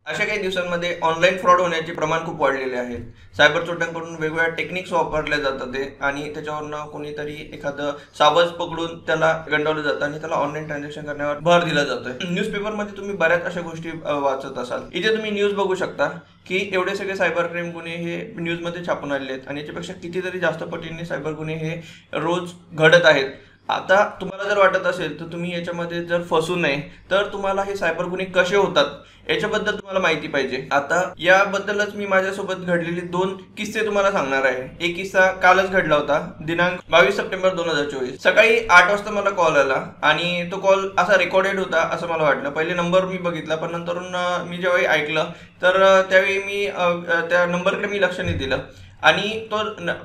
अशा काही दिवसांमध्ये ऑनलाईन फ्रॉड होण्याचे प्रमाण खूप वाढलेले आहे. सायबर चोरट्यांकडून वेगवेगळ्या टेक्निक्स वापरल्या जातात ते आणि त्याच्यावरनं कोणीतरी एखादं सावज पकडून त्याला गंडवलं जातं आणि त्याला ऑनलाईन ट्रान्झॅक्शन करण्यावर भर दिला जातोय. न्यूजपेपरमध्ये तुम्ही बऱ्याच अशा गोष्टी वाचत असाल. इथे तुम्ही न्यूज बघू शकता की एवढे सगळे सायबर क्राईम गुन्हे हे न्यूजमध्ये छापून आलेले आहेत आणि याच्यापेक्षा कितीतरी जास्त पटीने सायबर गुन्हे हे रोज घडत आहेत. आता तुम्हाला जर वाटत असेल तर तुम्ही याच्यामध्ये जर फसू नये, तर तुम्हाला हे सायबर गुन्हे कसे होतात याच्याबद्दल तुम्हाला माहिती पाहिजे. आता याबद्दलच मी माझ्यासोबत घडलेले 2 किस्से तुम्हाला सांगणार आहे. एक किस्सा कालच घडला होता, दिनांक 22 सप्टेंबर 2024. सकाळी 8 वाजता मला कॉल आला आणि तो कॉल असा रेकॉर्डेड होता असं मला वाटलं. पहिले नंबर मी बघितला, पण नंतरून मी ज्यावेळी ऐकलं तर त्यावेळी मी त्या नंबरकडे मी लक्ष नाही दिलं आणि तो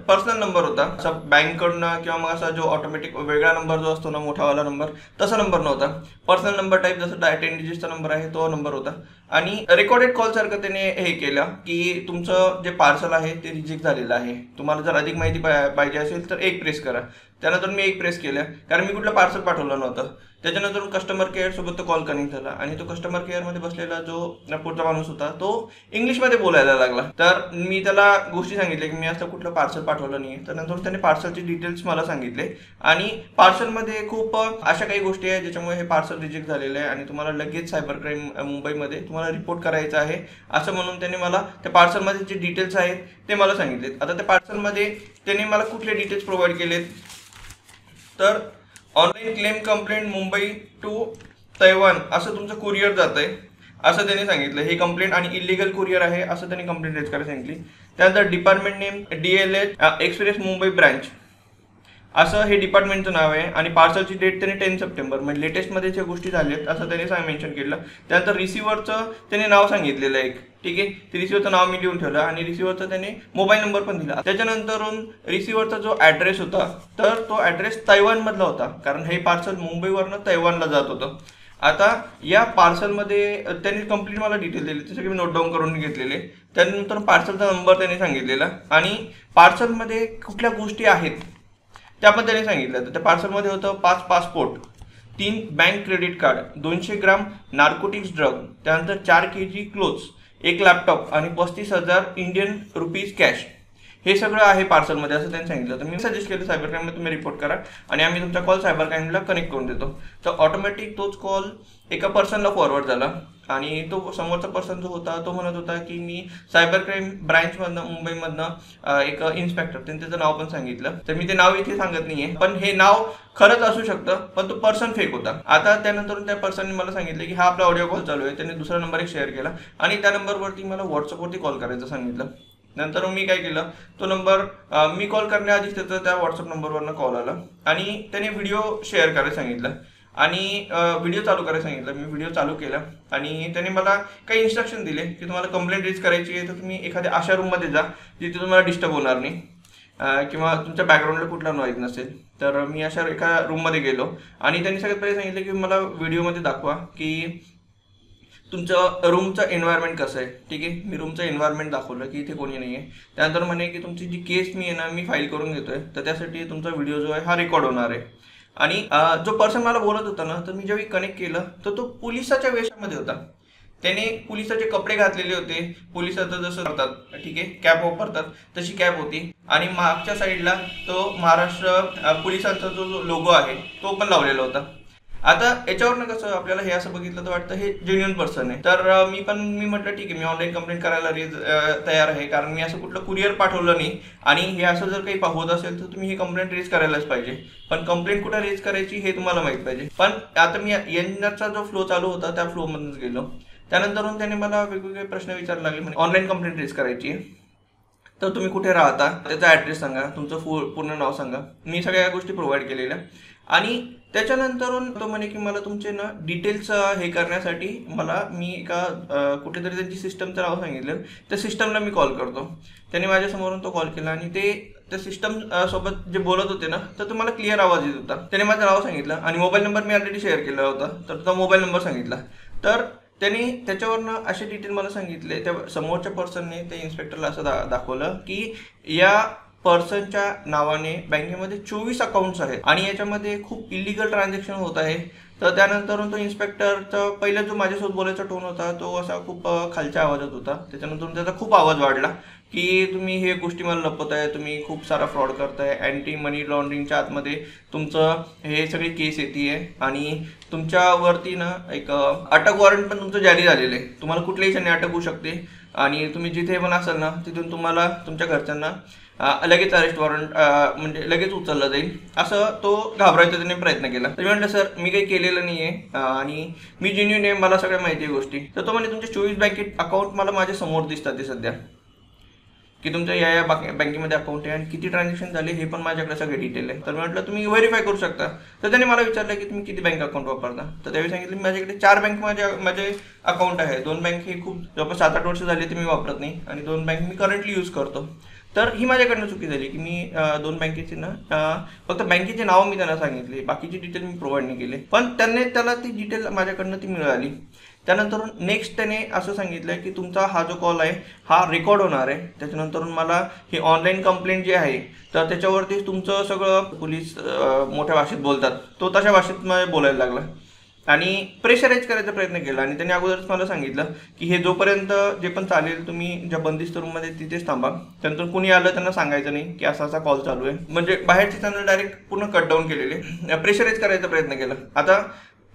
पर्सनल नंबर होता. असा बँककडनं किंवा मग असा जो ऑटोमॅटिक वेगळा नंबर जो असतो ना, मोठावाला नंबर, तसा नंबर नव्हता. पर्सनल नंबर टाईप जसं 10 डिजिटचा नंबर आहे तो नंबर होता आणि रेकॉर्डेड कॉल सारखं त्याने हे केलं की तुमचं जे पार्सल आहे ते रिजेक्ट झालेलं आहे, तुम्हाला जर अधिक माहिती पाहिजे असेल तर 1 प्रेस करा. त्यानंतर मी 1 प्रेस केलं कारण मी कुठलं पार्सल पाठवलं नव्हतं. त्याच्यानंतर कस्टमर केअर सोबत तो कॉल कनेक्ट झाला आणि तो कस्टमर केअरमध्ये बसलेला जो पुढचा माणूस होता तो इंग्लिशमध्ये बोलायला लागला. तर मी त्याला गोष्टी सांगितल्या की मी असं कुठलं पार्सल पाठवलं नाही. तर नंतर त्याने पार्सलचे डिटेल्स मला सांगितले आणि पार्सलमध्ये खूप अशा काही गोष्टी आहेत ज्याच्यामुळे हे पार्सल रिजेक्ट झालेलं आहे आणि तुम्हाला लगेच सायबर क्राईम मुंबईमध्ये तुम्हाला रिपोर्ट करायचं आहे असं म्हणून त्याने मला त्या पार्सलमध्ये जे डिटेल्स आहेत ते मला सांगितलेत. आता त्या पार्सलमध्ये त्याने मला कुठले डिटेल्स प्रोव्हाइड केलेत तर online claim complaint Mumbai to Taiwan असं तुमचं कुरिअर जात आहे असं त्यांनी सांगितलं. हे कंप्लेंट आणि इलिगल कुरिअर आहे असं त्यांनी कंप्लेंट रेज करायला सांगितली. त्यानंतर department name DLH express Mumbai branch असं हे डिपार्टमेंटचं नाव आहे आणि पार्सलची डेट त्याने 10 सप्टेंबर म्हणजे लेटेस्टमध्ये ज्या गोष्टी झाल्यात असं त्याने मेन्शन केलं. त्यानंतर रिसिव्हरचं त्याने नाव सांगितलेलं एक, ठीक आहे. ते रिसिव्हरचं नाव मी लिहून ठेवलं आणि रिसिव्हरचा त्याने मोबाईल नंबर पण दिला. त्याच्यानंतरून रिसिव्हरचा जो ॲड्रेस होता तर तो ॲड्रेस तैवानमधला होता कारण हे पार्सल मुंबईवरनं तैवानला जात होतं. आता या पार्सलमध्ये त्यांनी कंप्लीट मला डिटेल दिली, ते सगळे मी नोट डाऊन करून घेतलेले. त्यानंतर पार्सलचा नंबर त्यांनी सांगितलेला आणि पार्सलमध्ये कुठल्या गोष्टी आहेत त्या पण त्यांनी सांगितलं. तर त्या पार्सलमध्ये होतं 5 पासपोर्ट, 3 बँक क्रेडिट कार्ड, 200 ग्राम नार्कोटिक्स ड्रग, त्यानंतर 4 kg क्लोथ्स, 1 लॅपटॉप आणि 35,000 इंडियन रुपीज कॅश. हे सगळं आहे पार्सलमध्ये असं त्यांनी सांगितलं. तर मी सजेस्ट केलं सायबर क्राईमला तुम्ही रिपोर्ट करा आणि आम्ही तुमचा कॉल सायबर क्राईमला कनेक्ट करून देतो. तर ऑटोमॅटिक तोच कॉल एका पर्सनला फॉरवर्ड झाला आणि तो समोरचा पर्सन जो होता तो म्हणत होता की मी सायबर क्राईम ब्रँचमधनं मुंबईमधनं एक इन्स्पेक्टर, त्यांनी त्याचं नाव पण सांगितलं. तर मी ते नाव इथे सांगत नाहीये, पण हे नाव खरंच असू शकतं पण तो पर्सन फेक होता. आता त्यानंतर त्या पर्सनने मला सांगितलं की हा आपला ऑडिओ कॉल चालू आहे. त्याने दुसरा नंबर एक शेअर केला आणि त्या नंबरवरती मला व्हॉट्सअपवरती कॉल करायचं सांगितलं. नंतर मी काय केलं, तो नंबर मी कॉल करण्याआधीच त्याचा त्या व्हॉट्सअप नंबरवरनं कॉल आला आणि त्याने व्हिडिओ शेअर करायला सांगितलं आणि व्हिडिओ चालू करायला सांगितलं. मी व्हिडिओ चालू केला आणि त्याने मला काही इन्स्ट्रक्शन दिले की तुम्हाला कंप्लेंट रेज करायची आहे तर तुम्ही एखाद्या अशा रूममध्ये जा जिथे तुम्हाला डिस्टर्ब होणार नाही किंवा तुमच्या बॅकग्राऊंडला कुठला नॉईज नसेल. तर मी अशा एका रूममध्ये गेलो आणि त्यांनी सगळ्यात पहिले सांगितलं की मला व्हिडिओमध्ये दाखवा की तुमचं रूमचं एन्व्हायरमेंट कसं आहे, ठीक आहे. मी रूमचं एन्व्हायरमेंट दाखवलं की इथे कोणी नाही आहे. त्यानंतर म्हणे की तुमची जी केस मी आहे ना मी फाईल करून घेतोय तर त्यासाठी तुमचा व्हिडिओ जो आहे हा रेकॉर्ड होणार आहे. आणि जो पर्सन मला बोलत होता ना तर मी ज्यावेळी कनेक्ट केलं तर तो पोलिसाच्या वेशामध्ये होता. त्याने पोलिसाचे कपडे घातलेले होते, पोलिसाचं जसं करतात, ठीक आहे, कॅप वापरतात तशी कॅप होती आणि मागच्या साईडला तो महाराष्ट्र पोलिसांचा जो लोगो आहे तो पण लावलेला होता. आता याच्यावरनं कसं आपल्याला हे असं बघितलं तर वाटतं हे जेन्युइन पर्सन आहे. तर मी म्हटलं ठीक आहे, मी ऑनलाईन कंप्लेंट करायला तयार आहे कारण मी असं कुठलं कुरिअर पाठवलं नाही आणि हे असं जर काही होत असेल तर तुम्ही ही कंप्लेंट रेज करायलाच पाहिजे. पण कंप्लेंट कुठं रेज करायची हे तुम्हाला माहित पाहिजे. पण आता मी यांचा जो फ्लो चालू होता त्या फ्लोमधूनच गेलो. त्यानंतर त्याने मला वेगवेगळे प्रश्न विचारायला लागले. म्हणजे ऑनलाईन कंप्लेंट रेज करायची आहे तर तुम्ही कुठे राहता, त्याचा ॲड्रेस सांगा, तुमचं पूर्ण नाव सांगा. मी सगळ्या गोष्टी प्रोव्हाइड केलेल्या आणि त्याच्यानंतरून तो म्हणे की मला तुमचे ना डिटेल्स हे करण्यासाठी मी एका कुठेतरी त्यांची सिस्टमचं नाव सांगितलं, त्या सिस्टमला मी कॉल करतो. त्याने माझ्यासमोरून तो कॉल केला आणि त्या सिस्टम सोबत जे बोलत होते ना तर तो मला क्लिअर आवाज येत होता. त्याने माझं नाव सांगितलं आणि मोबाईल नंबर मी ऑलरेडी शेअर केला होता तर तो मोबाईल नंबर सांगितला. तर त्यांनी त्याच्यावरनं असे डिटेल मला सांगितले. त्या समोरच्या पर्सनने त्या इन्स्पेक्टरला असं दाखवलं की या पर्सनच्या नावाने बँकेमध्ये 24 अकाउंट्स आहेत आणि याच्यामध्ये खूप इलिगल ट्रान्झॅक्शन होत आहे. तर त्यानंतर तो इन्स्पेक्टरचा पहिला जो माझ्यासोबत बोलायचा टोन होता तो असा खूप खालच्या आवाजात होता. त्याच्यानंतर त्याचा खूप आवाज वाढला की तुम्ही हे गोष्टी मला लपवताय, तुम्ही खूप सारा फ्रॉड करताय, अँटी मनी लॉन्ड्रिंगच्या आतमध्ये तुमचं हे सगळी केस येते आणि तुमच्यावरती ना एक अटक वॉरंट पण तुमचं जारी झालेलं आहे, तुम्हाला कुठल्याही क्षणी अटक होऊ शकते आणि तुम्ही जिथे पण असाल ना तिथून तुम्हाला तुमच्या घरच्यांना लगेच अरेस्ट वॉरंट म्हणजे लगेच उचललं जाईल, असं तो घाबरायचा त्याने प्रयत्न केला. तर मी म्हटलं सर मी काही केलेलं नाही आहे आणि मी जेन्युइन आहे, मला सगळ्या माहिती आहे गोष्टी. तर तो म्हणजे तुमचे 24 बँकेत अकाउंट मला माझ्या समोर दिसतात ते सध्या, की तुमच्या या बँकेमध्ये अकाउंट आहे आणि किती ट्रान्झॅक्शन झाले हे पण माझ्याकडे सगळे डिटेल आहे. तर म्हटलं तुम्ही व्हेरीफाय करू शकता. तर त्याने मला विचारलं की तुम्ही किती बँक अकाउंट वापरता. तर त्यावेळी सांगितलं माझ्याकडे 4 बँक माझे अकाउंट आहे. 2 बँक हे खूप जवळपास 7-8 वर्ष झाले ते मी वापरत नाही आणि 2 बँक मी करंटली यूज करतो. तर ही माझ्याकडनं चुकी झाली की मी 2 बँकेची ना फक्त बँकेचे नाव मी त्यांना सांगितले, बाकीची डिटेल मी प्रोव्हाइड नाही केले, पण त्याला ती डिटेल माझ्याकडनं ती मिळाली. त्यानंतर नेक्स्ट त्याने असं सांगितलं की तुमचा हा जो कॉल आहे हा रेकॉर्ड होणार आहे. त्याच्यानंतर मला ही ऑनलाईन कंप्लेंट जी आहे तर त्याच्यावरती तुमचं सगळं पोलीस मोठ्या भाषेत बोलतात तो तशा भाषेत मला बोलायला लागला आणि प्रेशराईज करायचा प्रयत्न केला. आणि त्यांनी अगोदरच मला सांगितलं की हे जोपर्यंत जे पण चालेल तुम्ही ज्या बंदिस्त रूममध्ये तिथेच थांबा, त्यानंतर कुणी आलं त्यांना सांगायचं नाही की असा असा कॉल चालू आहे. म्हणजे बाहेरची चॅनल डायरेक्ट पूर्ण कट डाऊन केलेले, प्रेशराईज करायचा प्रयत्न केला. आता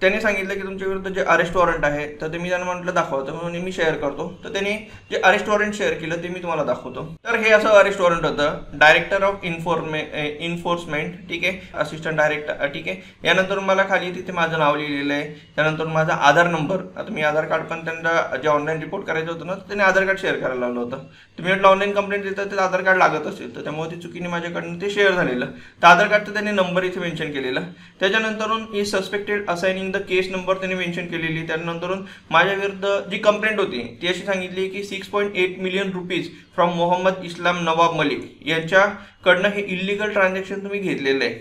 त्याने सांगितलं की तुमच्या विरुद्ध जे अरेस्ट वॉरंट आहे तर ते मी त्यांना म्हटलं दाखवतो म्हणून मी शेअर करतो. तर त्याने जे अरेस्ट वॉरंट शेअर केलं ते मी तुम्हाला दाखवतो. तर हे असं अरेस्ट वॉरंट होतं, डायरेक्टर ऑफ इन्फोर्समेंट, ठीक आहे, असिस्टंट डायरेक्टर, ठीक आहे. यानंतर मला खाली तिथे माझं नाव लिहिलेलं आहे. त्यानंतर माझा आधार नंबर, आता मी आधार कार्ड पण त्यांना जे ऑनलाईन रिपोर्ट करायचं होतं ना त्याने आधार कार्ड शेअर करायला लावलं होतं. तुम्ही म्हटलं ऑनलाईन कंप्लेंट देतात ते आधार कार्ड लागत असेल, तर त्यामुळे ते चुकीने माझ्याकडून ते शेअर झालेलं. तर आधार कार्डचं त्याने नंबर इथे मेन्शन केलेला. त्याच्यानंतरून ही suspected assigning the case number त्याने मेन्शन केलेली. त्यानंतर माझ्या विरुद्ध जी कंप्लेंट होती ती अशी सांगितली की 6.8 मिलियन रुपीज फ्रॉम मोहम्मद इस्लाम नवाब मलिक यांच्याकडनं हे इलिगल ट्रान्झॅक्शन तुम्ही घेतलेलं आहे,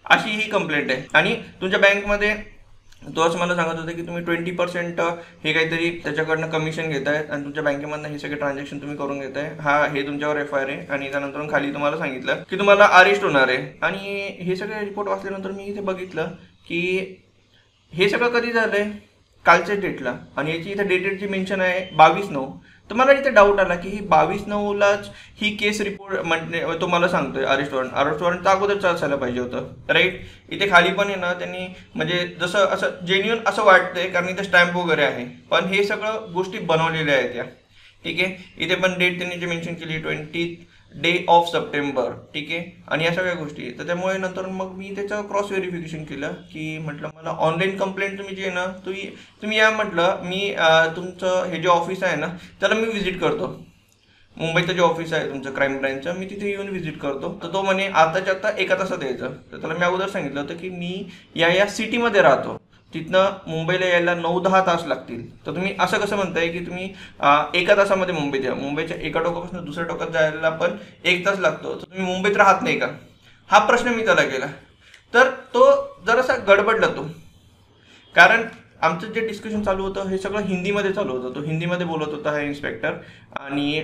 अशी ही कंप्लेंट आहे. आणि तुमच्या बँकमध्ये तो असं मला सांगत होता की तुम्ही 20% हे काहीतरी त्याच्याकडनं कमिशन घेत आहेत आणि तुमच्या बँकेमधनं हे सगळे ट्रान्झॅक्शन तुम्ही करून घेताय, हा हे तुमच्यावर FIR आहे. आणि त्यानंतर खाली तुम्हाला सांगितलं की तुम्हाला अरेस्ट होणार आहे. आणि हे सगळे रिपोर्ट वाचल्यानंतर मी इथे बघितलं की हे सगळं कधी झालंय, कालच्या डेटला, आणि याची इथे डेटेड जी मेन्शन आहे 22/9. तर मला इथे डाऊट आला की ही 22/9लाच ही केस रिपोर्ट म्हणजे तो मला सांगतोय अरेस्ट वॉरंट तर अगोदर असायला पाहिजे होतं, राईट. इथे खाली पण आहे ना त्यांनी म्हणजे जसं असं जेन्युइन असं वाटतंय कारण इथे स्टॅम्प वगैरे आहे, पण हे सगळं गोष्टी बनवलेल्या आहेत या, ठीक आहे. इथे पण डेट त्यांनी जे मेन्शन केली 20 डे ऑफ सप्टेंबर, ठीक आहे. आणि या सगळ्या गोष्टी, तर त्यामुळे नंतर मग मी त्याचं क्रॉस व्हेरिफिकेशन केलं की म्हटलं मला ऑनलाईन कंप्लेंट तुम्ही जी आहे ना तुम्ही या, म्हटलं मी तुमचं हे जे ऑफिस आहे ना त्याला मी व्हिजिट करतो, मुंबईचं जे ऑफिस आहे तुमचं क्राईम ब्रँचचं, मी तिथे येऊन व्हिजिट करतो. तर तो म्हणे आताच्या आता 1 तासात यायचं. तर त्याला मी अगोदर सांगितलं होतं की मी या सिटीमध्ये राहतो, तिथनं मुंबईला यायला 9-10 तास लागतील. तर तुम्ही असं कसं म्हणताय की तुम्ही 1 तासामध्ये मुंबईत या, मुंबईच्या एका टोकापासून दुसऱ्या टोकात जायला पण 1 तास लागतो, तर तुम्ही मुंबईत राहत नाही का, हा प्रश्न मी त्याला केला. तर तो जरासा गडबडला तो, कारण आमचं जे डिस्कशन चालू होतं हे सगळं हिंदीमध्ये चालू होतं, तो हिंदीमध्ये बोलत होता हा इन्स्पेक्टर, आणि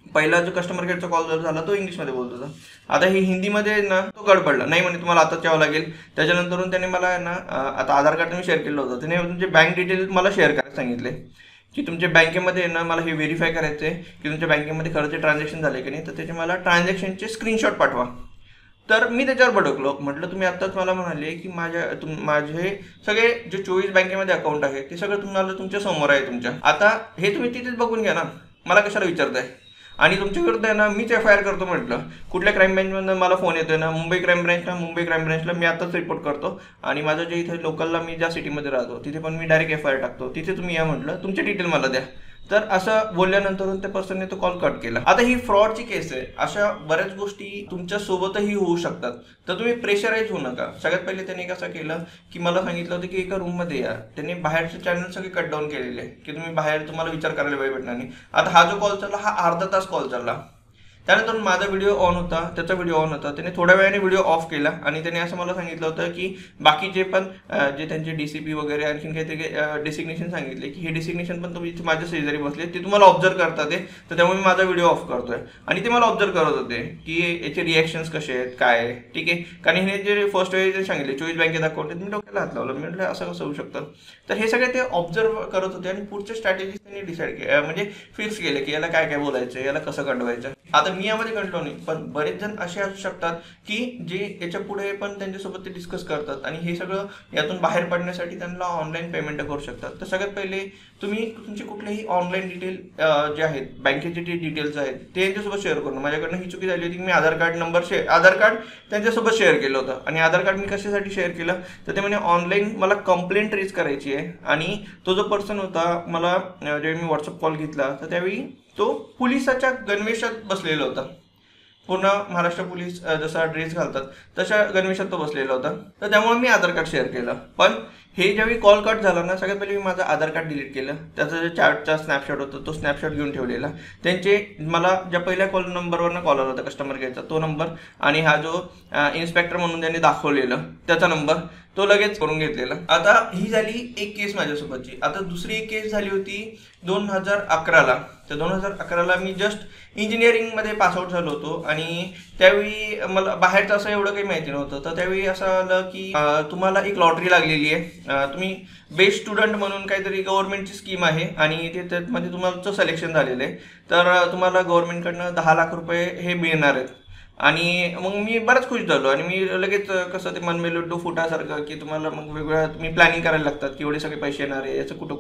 पहिला जो कस्टमर केअरचा कॉल झाला तो इंग्लिशमध्ये बोलत होता. आता हे हिंदीमध्ये ना तो गडबडला, नाही म्हणे तुम्हाला आताच यावं लागेल. त्याच्यानंतरून त्याने मला ना आता आधार कार्ड मी शेअर केलं होतं, त्याने तुमचे बँक डिटेल मला शेअर करायला सांगितले की तुमच्या बँकेमध्ये ना मला हे व्हेरीफाय करायचं आहे की तुमच्या बँकेमध्ये खरंच ट्रान्झॅक्शन झाले की नाही, तर त्याचे मला ट्रान्झॅक्शनचे स्क्रीनशॉट पाठवा. तर मी त्याच्यावर भडकलो, म्हटलं तुम्ही आत्ताच मला म्हणाले की माझे सगळे जे 24 बँकेमध्ये अकाउंट आहे ते सगळं तुम्हाला तुमच्या समोर आहे तुमच्या, आता हे तुम्ही तिथेच बघून घ्या ना, मला कशाला विचारताय. आणि तुमच्या विरुद्ध आहे ना मीच FIR करतो म्हटलं. कुठल्या क्राईम ब्रँचमधून मला फोन येतोय ना, मुंबई क्राईम ब्रँचला मी आताच रिपोर्ट करतो. आणि माझं जे इथे लोकलला मी ज्या सिटीमध्ये राहतो तिथे पण मी डायरेक्ट FIR टाकतो, तिथे तुम्ही या म्हटलं, तुमचे डिटेल मला द्या. तर असं बोलल्यानंतर त्या पर्सनने तो कॉल कट केला. आता ही फ्रॉडची केस आहे, अशा बऱ्याच गोष्टी तुमच्या सोबतही होऊ शकतात, तर तुम्ही प्रेशराईज होऊ नका. सगळ्यात पहिले त्यांनी कसं केलं की मला सांगितलं होतं की एका रूममध्ये या, त्यांनी बाहेरचे चॅनल सगळे कट डाऊन केलेले की तुम्ही बाहेर, तुम्हाला विचार करायला वेळ भेटणार नाही. आता हा जो कॉल चालला हा अर्धा तास कॉल चालला, त्यानंतर माझा व्हिडिओ ऑन होता, त्याचा व्हिडिओ ऑन होता. त्याने थोड्या वेळाने व्हिडिओ ऑफ केला आणि त्याने असं मला सांगितलं होतं की बाकीचे पण जे त्यांचे DCP वगैरे आणखीन काहीतरी डिसिग्नेशन सांगितले की हे डिसिग्नेशन पण तुम्ही माझ्या शेजारी बसले, ते तुम्हाला ऑब्झर्व करतात आहे, तर त्यामुळे मी माझा व्हिडिओ ऑफ करतोय. आणि ते मला ऑब्झर्व करत होते की याचे रिॲक्शन्स कसे आहेत, काय आहे, ठीक आहे. कारण हे जे फर्स्ट वेळी जे सांगितले 24 बँकेत अकाउंट आहे, मी डोक्याला हात लावलं. मी म्हटलं असं कसं होऊ शकतं. तर हे सगळे ते ऑब्झर्व करत होते आणि पुढच्या स्ट्रॅटेजीज त्यांनी डिसाईड केले, म्हणजे फिक्स केले की याला काय काय बोलायचं, याला कसं कंडवायचं. आता मी यामध्ये कंट्रोल नाही, पण बरेच जण असे असू शकतात की जे याच्या पुढे पण त्यांच्यासोबत ते डिस्कस करतात आणि हे सगळं यातून बाहेर पडण्यासाठी त्यांना ऑनलाईन पेमेंट करू शकतात. तर सगळ्यात पहिले तुम्ही तुमचे कुठलेही ऑनलाईन डिटेल जे आहेत, बँकेचे जे डिटेल्स आहेत, ते यांच्यासोबत शेअर करून. माझ्याकडनं ही चुकी झाली होती की मी आधार कार्ड त्यांच्यासोबत शेअर केलं होतं. आणि आधार कार्ड मी कशासाठी शेअर केलं, तर ते म्हणजे ऑनलाईन मला कंप्लेंट रेज करायची आहे. आणि तो जो पर्सन होता, मला जेव्हा मी व्हॉट्सअप कॉल घेतला तर त्यावेळी तो पोलिसाच्या गणवेशात बसलेला होता. पूर्ण महाराष्ट्र पोलीस जसा ड्रेस घालतात तशा गणवेशात तो बसलेला होता. तर त्यामुळे मी आधार कार्ड शेअर केलं. पण हे ज्यावेळी कॉल कट झाला ना, सगळ्यात पहिले मी माझं आधार कार्ड डिलीट केलं. त्याचा जो चॅटचा स्नॅपशॉट होता तो स्नॅपशॉट घेऊन ठेवलेला. त्यांचे मला ज्या पहिल्या कॉल नंबरवरनं कॉल आला होता कस्टमर केअरचा तो नंबर, आणि हा जो इन्स्पेक्टर म्हणून त्यांनी दाखवलेलं त्याचा नंबर, तो लगेच करून घेतलेला. आता ही झाली एक केस माझ्यासोबतची. आता दुसरी एक केस झाली होती 2011ला. तर 2011ला मी जस्ट इंजिनिअरिंगमध्ये पासआउट झालो होतो आणि त्यावेळी मला बाहेरचं असं एवढं काही माहिती नव्हतं. तर त्यावेळी असं आलं की तुम्हाला एक लॉटरी लागलेली आहे, तुम्ही बेस्ट स्टुडंट म्हणून काहीतरी गव्हर्नमेंटची स्कीम आहे आणि त्यामध्ये तुमचं सिलेक्शन झालेलं आहे. तर तुम्हाला गव्हर्नमेंटकडनं 10 लाख रुपये हे मिळणार आहेत. आणि मग मी बराच खुश झालो आणि मी लगेच कसं ते मन में लड्डू फुटासारखं की तुम्हाला मग वेगवेगळ्या तुम्ही प्लॅनिंग करायला लागतात की एवढे सगळे पैसे येणार आहे, याचं कुठं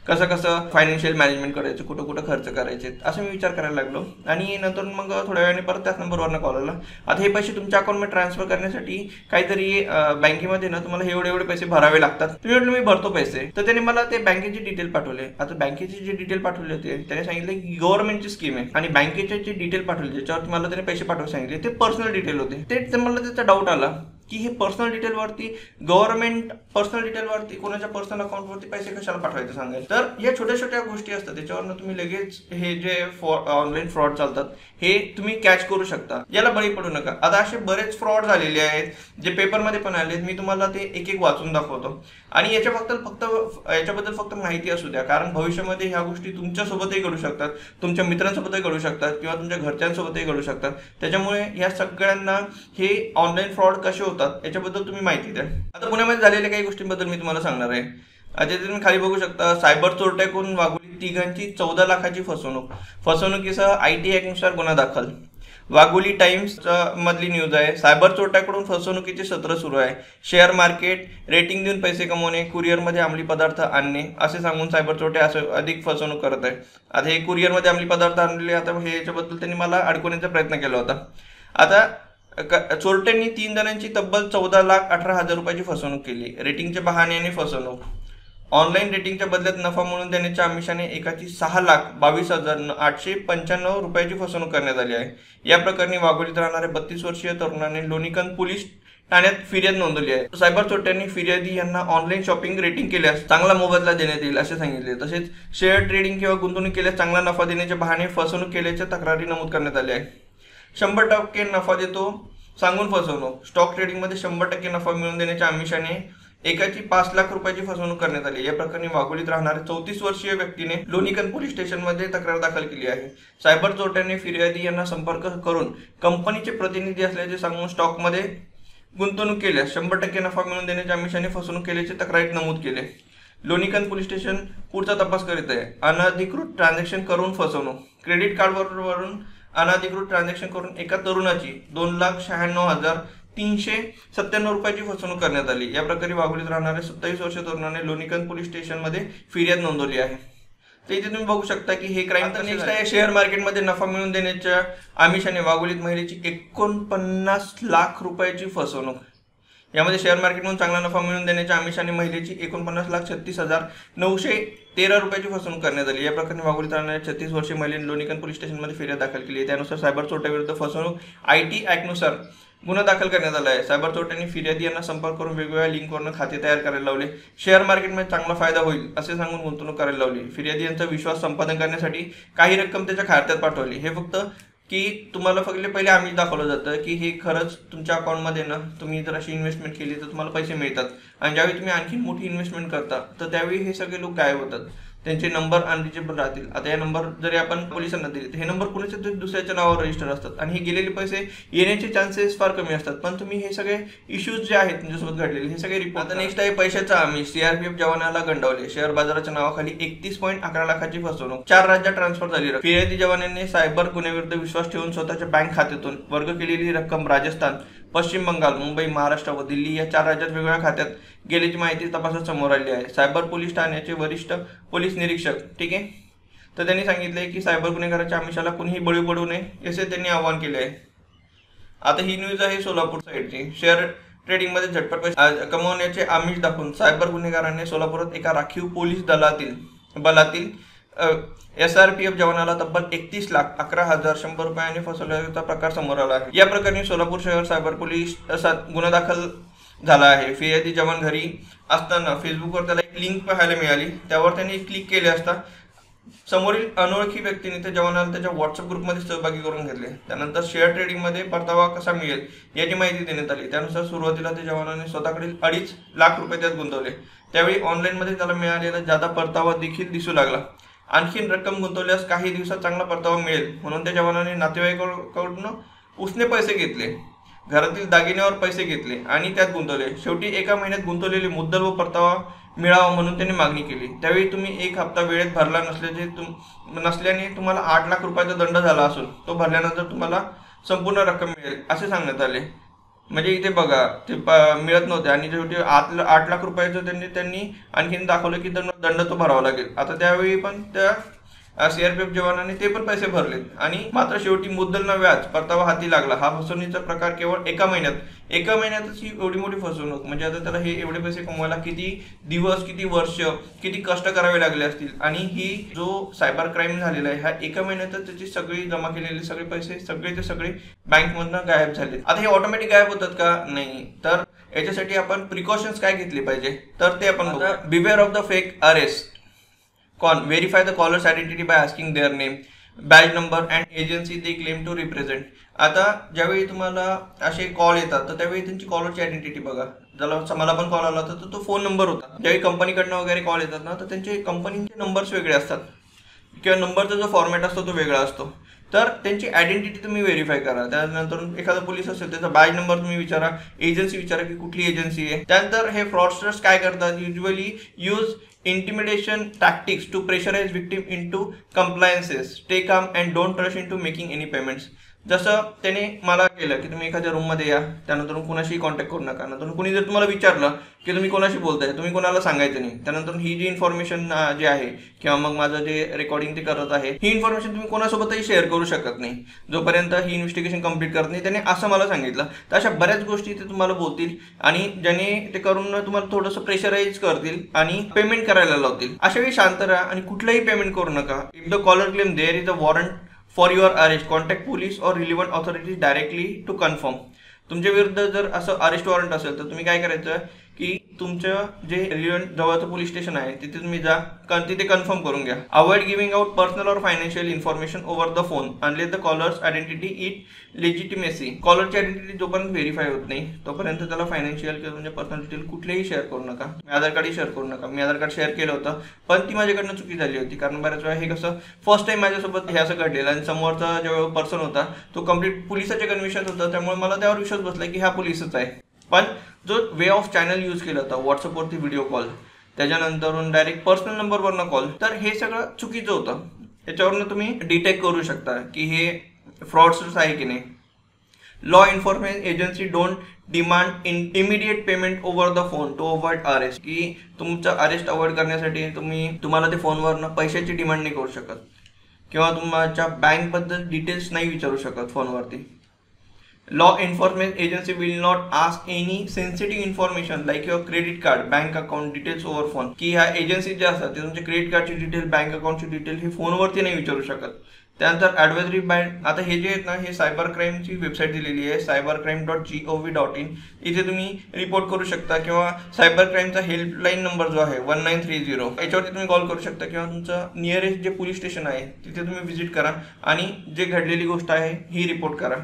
कसं फायनान्शियल मॅनेजमेंट करायचं, कुठं खर्च करायचे, असं मी विचार करायला लागलो. आणि नंतर मग थोड्या वेळाने परत त्याच नंबरवरनं कॉल आला. आता हे पैसे तुमच्या अकाउंटमध्ये ट्रान्सफर करण्यासाठी काहीतरी बँकेमध्ये ना तुम्हाला एवढे पैसे भरावे लागतात. तुम्ही म्हटलं मी भरतो पैसे. तर त्याने मला ते बँकेचे डिटेल पाठवले. आता बँकेचे जे डिटेल पाठवले होते त्याने सांगितलं की गव्हर्नमेंटची स्कीम आहे आणि बँकेचे जे डिटेल पाठवले ज्याच्यावर मला त्याने पैसे पाठवले ते पर्सनल डिटेल होते. ते मला त्याचा डाऊट आला की हे पर्सनल डिटेलवरती गव्हर्नमेंट पर्सनल डिटेलवरती कोणाच्या पर्सनल अकाउंटवरती पैसे कशाला पाठवायचे सांगायला. तर या छोट्या गोष्टी असतात त्याच्यावरनं तुम्ही लगेच हे जे ऑनलाईन फ्रॉड चालतात हे तुम्ही कॅच करू शकता. याला बळी पडू नका. आता असे बरेच फ्रॉड झालेले आहेत जे पेपरमध्ये पण आलेत. मी तुम्हाला ते एक वाचून दाखवतो आणि याच्याबद्दल फक्त माहिती असू द्या, कारण भविष्यामध्ये ह्या गोष्टी तुमच्यासोबतही घडू शकतात, तुमच्या मित्रांसोबतही घडू शकतात किंवा तुमच्या घरच्यांसोबतही घडू शकतात. त्याच्यामुळे या सगळ्यांना हे ऑनलाईन फ्रॉड कसे होतात याच्याबद्दल तुम्ही माहिती द्या. आता पुण्यामध्ये झालेल्या काही गोष्टींबद्दल मी तुम्हाला सांगणार आहे. आता तुम्ही खाली बघू शकता, सायबर चोरट्याकडून वाघोली तिघांची 14 लाखाची फसवणुकीसह IT ॲक्टनुसार गुन्हा दाखल. वाघोली टाइम्स मधली न्यूज आहे. सायबर चोरट्याकडून फसवणुकीचे सत्र सुरू आहे. शेअर मार्केट, रेटिंग देऊन पैसे कमवणे, कुरिअरमध्ये अंमली पदार्थ आणणे असे सांगून सायबर चोरटे असं अधिक फसवणूक करत आहे. आता हे कुरिअरमध्ये अंमली पदार्थ आणले, आता हे याच्याबद्दल त्यांनी मला अडकवण्याचा प्रयत्न केला होता. आता चोरट्यांनी 3 जणांची तब्बल 14,18,000 रुपयाची फसवणूक केली. रेटिंगच्या बहाण्याने फसवणूक. ऑनलाईन रेटिंगच्या बदल्यात नफा म्हणून देण्याच्या आमिषाने एकाची 6,22,895 रुपयाची फसवणूक करण्यात आली आहे. या प्रकरणी वाघोलीत राहणाऱ्या 32 वर्षीय तरुणाने लोणीकंद पोलीस ठाण्यात फिर्याद नोंदवली आहे. सायबर चोरट्यांनी फिर्यादी यांना ऑनलाईन शॉपिंग रेटिंग केल्यास चांगला मोबदला देण्यात येईल असे सांगितले. तसेच शेअर ट्रेडिंग किंवा गुंतवणूक केल्यास चांगला नफा देण्याच्या बहाणे फसवणूक केल्याच्या तक्रारी नमूद करण्यात आल्या आहे. 100% नफा देतो सांगून फसवणूक. स्टॉक ट्रेडिंगमध्ये 100% नफा मिळवून देण्याच्या आमिषाने एकाची 5 लाख रुपयाची फसवणूक करण्यात आली. या प्रकरणी वाघोलीत राहणाऱ्या 34 वर्षीय व्यक्तीने लोणीकंद पोलीस स्टेशनमध्ये तक्रार दाखल केली आहे. सायबर चोरट्यांनी फिर्यादी यांना संपर्क करून कंपनीचे प्रतिनिधी असल्याचे सांगून स्टॉकमध्ये गुंतवणूक केल्यास 100% नफा मिळवून देण्याच्या आमिषाने फसवणूक केल्याचे तक्रारीत नमूद केले. लोणीकंद पोलीस स्टेशन पुढचा तपास करीत आहे. अनधिकृत ट्रान्झॅक्शन करून फसवणूक. क्रेडिट कार्डवरून अनधिकृत ट्रान्झॅक्शन करून एका तरुणाची 2,96,397 रुपयाची फसवणूक करण्यात आली. या प्रकरणी वाघोलीत राहणाऱ्या 27 वर्षीय तरुणाने लोणीकंद पोलीस स्टेशनमध्ये फिर्याद नोंदवली आहे. तर इथे तुम्ही बघू शकता की हे क्राईम. नेक्स्ट आहे शेअर मार्केटमध्ये नफा मिळवून देण्याच्या आमिषाने वाघोलीत महिलेची 49 लाख रुपयाची फसवणूक. यामध्ये शेअर मार्केटमधून चांगला नफा मिळवून देण्याच्या आमिषाने महिलेची 49,36,913 रुपयाची फसवणूक करण्यात आली. या प्रकरणी वाघोलीत राहणाऱ्या 36 वर्षीय महिलेने लोणीकंद पोलीस स्टेशनमध्ये फिर्याद दाखल केली आहे. त्यानुसार सायबर चोरट्याविरुद्ध फसवणूक IT ॲक्टनुसार गुन्हा दाखल करण्यात आला आहे. सायबर चोरट्यांनी फिर्यादी यांना संपर्क करून वेगवेगळ्या लिंकवरून खाते तयार करायला लावले. शेअर मार्केटमध्ये चांगला फायदा होईल असे सांगून गुंतवणूक करायला लावली. फिर्यादी यांचा विश्वास संपादन करण्यासाठी काही रक्कम त्याच्या खात्यात पाठवली. हे फक्त की तुम्हाला फक्त पहिले आम्ही दाखवलं जातं की हे खरंच तुमच्या अकाउंटमध्ये ना तुम्ही जर अशी इन्व्हेस्टमेंट केली तर तुम्हाला पैसे मिळतात, आणि ज्यावेळी तुम्ही आणखी मोठी इन्व्हेस्टमेंट करता तर त्यावेळी हे सगळे लोक गायब होतात, त्यांचे नंबर अनरिचेबल राहतील. आता हे नंबर जरी आपण पोलिसांना दिले तर हे नंबर कुणाच्या तरी दुसऱ्याच्या नावावर रजिस्टर असतात आणि हे गेलेले पैसे येण्याचे चान्सेस फार कमी असतात. पण तुम्ही हे सगळे इश्यूज जे आहेत तुमच्यासोबत घडलेले हे सगळे रिपोर्ट. आता नेक्स्ट आहे पैशाचा आमिष. सीआरपीएफ जवानाला गंडवले. शेअर बाजाराच्या नावाखाली 31.11 लाखाची फसवणूक. 4 राज्यात ट्रान्सफर झाली. फिर्यादी जवानांनी सायबर गुन्ह्याविरुद्ध विश्वास ठेवून स्वतःच्या बँक खात्यातून वर्ग केलेली रक्कम राजस्थान, पश्चिम बंगाल, मुंबई, महाराष्ट्र व दिल्ली या 4 राज्यात वेगवेगळ्या खात्यात गेल्याची माहिती तपासात समोर आली आहे. सायबर पोलीस ठाण्याचे वरिष्ठ पोलीस निरीक्षक, ठीक आहे, तर त्यांनी सांगितले की सायबर गुन्हेगाराच्या आमिषाला कुणीही बळी पडू नये असे त्यांनी आवाहन केले आहे. आता ही न्यूज आहे सोलापूर साईडची. शेअर ट्रेडिंगमध्ये झटपट पैसे कमवण्याचे आमिष दाखवून सायबर गुन्हेगारांनी सोलापुरात एका राखीव पोलीस बलातील SRPF जवानाला तब्बल 31,11,100 रुपयांनी फसवल्याचा प्रकार समोर आला आहे. या प्रकरणी सोलापूर शहर सायबर पोलीस गुन्हा दाखल झाला आहे. फिर्यादी जवान घरी असताना फेसबुकवर त्याला एक लिंक पाहायला मिळाली. त्यावर त्यांनी क्लिक केले असता समोरील अनोळखी व्यक्तीने त्या जवानाला त्याच्या व्हॉट्सअप ग्रुपमध्ये सहभागी करून घेतले. त्यानंतर शेअर ट्रेडिंगमध्ये परतावा कसा मिळेल याची माहिती देण्यात आली. त्यानुसार सुरुवातीला त्या जवानाने स्वतःकडील 2.5 लाख रुपये त्यात गुंतवले. त्यावेळी ऑनलाईनमध्ये त्याला मिळालेला जादा परतावा देखील दिसू लागला. आणखीन रक्कम गुंतवल्यास काही दिवसात चांगला परतावा मिळेल म्हणून त्या जवानाने नातेवाईकांकडून उसने पैसे घेतले, घरातील दागिन्यावर पैसे घेतले आणि त्यात गुंतवले. शेवटी एका महिन्यात गुंतवलेली मुद्दल व परतावा मिळावा म्हणून त्यांनी मागणी केली. त्यावेळी तुम्ही 1 हप्ता वेळेत भरला नसल्याने तुम्हाला 8 लाख रुपयाचा दंड झाला असून तो भरल्यानंतर तुम्हाला संपूर्ण रक्कम मिळेल असे सांगण्यात आले. म्हणजे इथे बघा ते मिळत नव्हते आणि शेवटी 8 लाख रुपयाचं त्यांनी आणखीन दाखवलं की दंड तो भरावा लागेल. आता त्यावेळी पण त्या सीआरपीएफ जवानांनी ते पण पैसे भरले आणि मात्र शेवटी मुद्दल न व्याज परतावा हाती लागला. हा फसवणुकीचा प्रकार केवळ एका महिन्यातच ही एवढी मोठी फसवणूक. म्हणजे आता त्याला हे एवढे पैसे कमवायला किती दिवस, किती वर्ष, किती कष्ट करावे लागले असतील. आणि ही जो सायबर क्राईम झालेला आहे हा एका महिन्यातच त्याची सगळी जमा केलेले सगळे पैसे सगळे बँकमधनं गायब झाले. आता हे ऑटोमॅटिक गायब होतात का? नाही. तर याच्यासाठी आपण प्रिकॉशन्स काय घेतले पाहिजे तर ते आपण बघा. बिवेअर of the fake arrest. Verify the caller's identity by asking their name, badge number and agency they claim to represent. आता ज्यावेळी तुम्हाला असे कॉल येतात तर त्यावेळी त्यांची कॉलरची आयडेंटिटी बघा. ज्याला मला पण कॉल आला तर तो फोन नंबर होता. ज्यावेळी कंपनीकडनं वगैरे कॉल येतात ना तर त्यांचे कंपनीचे नंबर्स वेगळे असतात किंवा नंबरचा जो फॉर्मॅट असतो तो वेगळा असतो. तर त्यांची आयडेंटिटी तुम्ही व्हेरीफाय करा. त्यानंतर एखादा पोलीस असेल त्याचा बॅज नंबर तुम्ही विचारा, एजन्सी विचारा की कुठली एजन्सी आहे. त्यानंतर हे फ्रॉडस्टर्स काय करतात, usually use intimidation tactics to pressurize victim into compliances. Stay calm and don't rush into making any payments. जसं त्याने मला केलं की तुम्ही एखाद्या रूममध्ये या, त्यानंतर कुणाशी कॉन्टॅक्ट करू नका. नंतर कुणी जर तुम्हाला विचारलं की तुम्ही कोणाशी बोलताय, तुम्ही कोणाला सांगायचं नाही. त्यानंतर ही जी इन्फॉर्मेशन जी आहे किंवा मग माझं जे रेकॉर्डिंग ते करत आहे ही इन्फॉर्मेशन तुम्ही कोणासोबतही शेअर करू शकत नाही जोपर्यंत ही इन्व्हेस्टिगेशन कंप्लीट करत नाही. त्याने असं मला सांगितलं. तर अशा बऱ्याच गोष्टी ते तुम्हाला बोलतील आणि ज्याने ते करून तुम्हाला थोडंसं प्रेशराईज करतील आणि पेमेंट करायला लावतील. अशा वेळी शांत राहा आणि कुठलाही पेमेंट करू नका. If the caller claim there is a warrant for your arrest, contact police or relevant authorities directly to confirm. तुमच्या विरुद्ध जर असं अरेस्ट वॉरंट असेल तर तुम्ही काय करायचं की तुमचं जे रिलिव्हंट जवळचं पोलीस स्टेशन आहे तिथे तुम्ही जा, तिथे कन्फर्म करून घ्या. Avoid giving out personal or financial information over the phone unless the caller's identity it legitimacy. कॉलरची आयडेंटिटी जोपर्यंत व्हेरीफाय होत नाही तोपर्यंत त्याला फायनान्शियल किंवा म्हणजे पर्सनल डिटेल कुठलेही शेअर करू नका. आधार कार्डही शेअर करू नका. मी आधार कार्ड शेअर केलं होतं पण ती माझ्याकडनं चुकी झाली होती. कारण बऱ्याच वेळा हे कसं फर्स्ट टाइम माझ्यासोबत हे असं घडलेलं आणि समोरचा जो पर्सन होता तो कम्प्लीट पोलिसाच्या कन्व्हिन्स होता. त्यामुळे मला त्यावर विश्वास बसला की हा पोलिसच आहे. पण जो वे ऑफ चॅनल यूज केला होता व्हॉट्सअपवरती व्हिडिओ कॉल, त्याच्यानंतरून डायरेक्ट पर्सनल नंबरवरनं कॉल, तर हे सगळं चुकीचं होतं. याच्यावरनं तुम्ही डिटेक्ट करू शकता की हे फ्रॉडस्टर्स आहे की नाही. Law enforcement agency don't demand immediate payment over the phone to avoid arrest. की तुमचं अरेस्ट अवॉइड करण्यासाठी तुम्हाला ते फोनवरनं पैशाची डिमांड नाही करू शकत किंवा तुमच्या बँकबद्दल डिटेल्स नाही विचारू शकत फोनवरती. Law enforcement agency will not ask any sensitive information like your credit card, bank account details over phone, की ह्या एजन्सी ज्या असतात ते तुमचे क्रेडिट कार्डची डिटेल, बँक अकाउंटची डिटेल हे फोनवरती नाही विचारू शकत. त्यानंतर ॲडव्हायझरी बाय, आता हे जे आहेत ना, हे सायबर क्राईमची वेबसाईट दिलेली आहे cybercrime.gov.in. इथे तुम्ही रिपोर्ट करू शकता किंवा सायबर क्राईमचा हेल्पलाईन नंबर जो आहे 1930 याच्यावरती तुम्ही कॉल करू शकता किंवा तुमचं नियरेस्ट जे पोलीस स्टेशन आहे तिथे तुम्ही व्हिजिट करा आणि जे घडलेली गोष्ट आहे ही रिपोर्ट करा.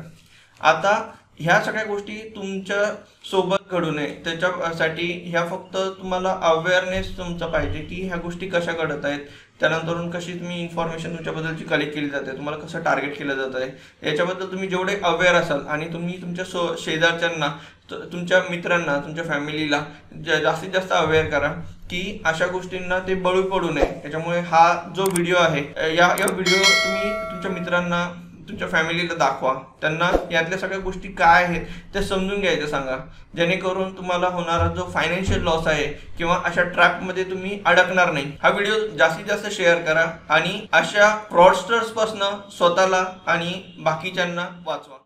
आता ह्या सगळ्या गोष्टी तुमच्या सोबत घडू नये त्याच्यासाठी ह्या फक्त तुम्हाला अवेअरनेस तुमचा पाहिजे की ह्या गोष्टी कशा घडत आहेत, त्यानंतर कशी तुम्ही इन्फॉर्मेशन तुमच्याबद्दलची कलेक्ट केली जाते, तुम्हाला कसं टार्गेट केलं जात आहे याच्याबद्दल तुम्ही जेवढे अवेअर असाल आणि तुम्ही तुमच्या शेजारच्यांना, तुमच्या मित्रांना, तुमच्या फॅमिलीला जास्तीत जास्त अवेअर करा की अशा गोष्टींना ते बळी पडू नये. त्याच्यामुळे हा जो व्हिडिओ आहे या व्हिडिओ तुम्ही तुमच्या मित्रांना, तुमच्या फॅमिलीला दाखवा, त्यांना यातल्या सगळ्या गोष्टी काय आहेत ते समजून घ्यायचं सांगा, जेणेकरून तुम्हाला होणारा जो फायनान्शियल लॉस आहे किंवा अशा ट्रॅपमध्ये तुम्ही अडकणार नाही. हा व्हिडिओ जास्तीत जास्त शेअर करा आणि अशा फ्रॉडस्टर्स पासून स्वतःला आणि बाकीच्यांना वाचवा.